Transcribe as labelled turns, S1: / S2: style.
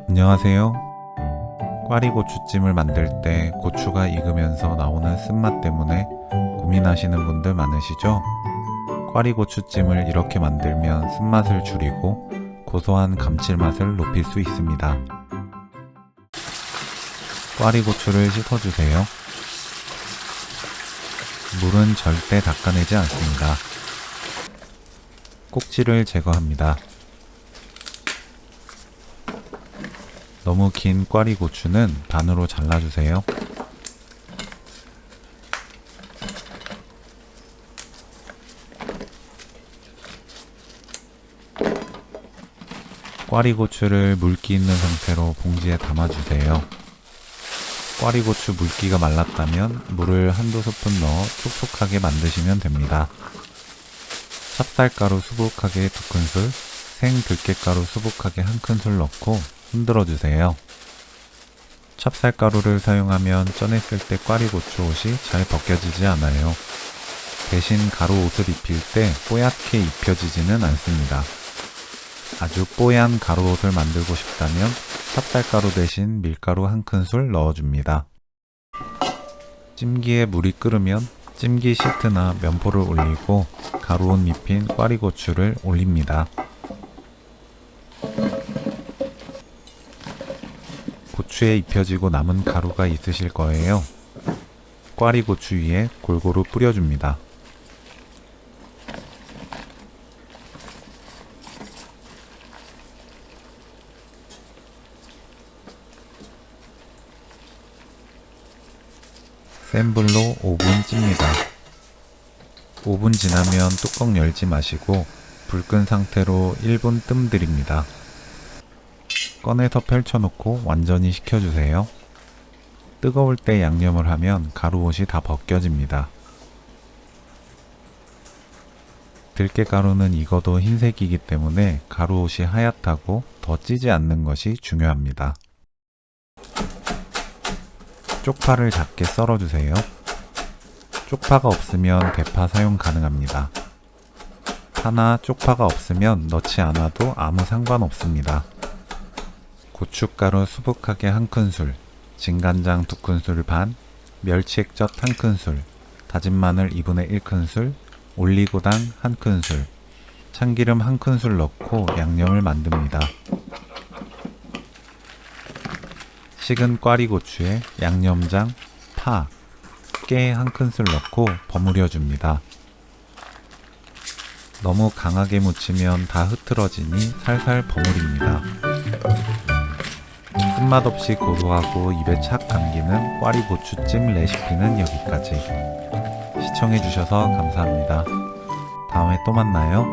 S1: 안녕하세요. 꽈리고추찜을 만들 때 고추가 익으면서 나오는 쓴맛 때문에 고민하시는 분들 많으시죠? 꽈리고추찜을 이렇게 만들면 쓴맛을 줄이고 고소한 감칠맛을 높일 수 있습니다. 꽈리고추를 씻어주세요. 물은 절대 닦아내지 않습니다. 꼭지를 제거합니다. 너무 긴 꽈리고추는 반으로 잘라주세요. 꽈리고추를 물기 있는 상태로 봉지에 담아주세요. 꽈리고추 물기가 말랐다면 물을 한두 스푼 넣어 촉촉하게 만드시면 됩니다. 찹쌀가루 수북하게 2큰술, 생들깨가루 수북하게 1큰술 넣고 흔들어주세요. 찹쌀가루를 사용하면 쪄냈을 때 꽈리고추 옷이 잘 벗겨지지 않아요. 대신 가루 옷을 입힐 때 뽀얗게 입혀지지는 않습니다. 아주 뽀얀 가루 옷을 만들고 싶다면 찹쌀가루 대신 밀가루 1큰술 넣어줍니다. 찜기에 물이 끓으면 찜기 시트나 면포를 올리고 가루 옷 입힌 꽈리고추를 올립니다. 고추에 입혀지고 남은 가루가 있으실 거예요. 꽈리고추 위에 골고루 뿌려줍니다. 센 불로 5분 찝니다. 5분 지나면 뚜껑 열지 마시고 불 끈 상태로 1분 뜸 들입니다. 꺼내서 펼쳐놓고 완전히 식혀주세요. 뜨거울 때 양념을 하면 가루옷이 다 벗겨집니다. 들깨가루는 익어도 흰색이기 때문에 가루옷이 하얗다고 더 찌지 않는 것이 중요합니다. 쪽파를 작게 썰어주세요. 쪽파가 없으면 대파 사용 가능합니다. 파나 쪽파가 없으면 넣지 않아도 아무 상관없습니다. 고춧가루 수북하게 1큰술, 진간장 2큰술 반, 멸치액젓 1큰술, 다진 마늘 2분의 1큰술, 올리고당 1큰술, 참기름 1큰술 넣고 양념을 만듭니다. 식은 꽈리고추에 양념장, 파, 깨 1큰술 넣고 버무려 줍니다. 너무 강하게 묻히면 다 흐트러지니 살살 버무립니다. 쓴맛 없이 고소하고 입에 착 감기는 꽈리고추찜 레시피는 여기까지. 시청해주셔서 감사합니다. 다음에 또 만나요.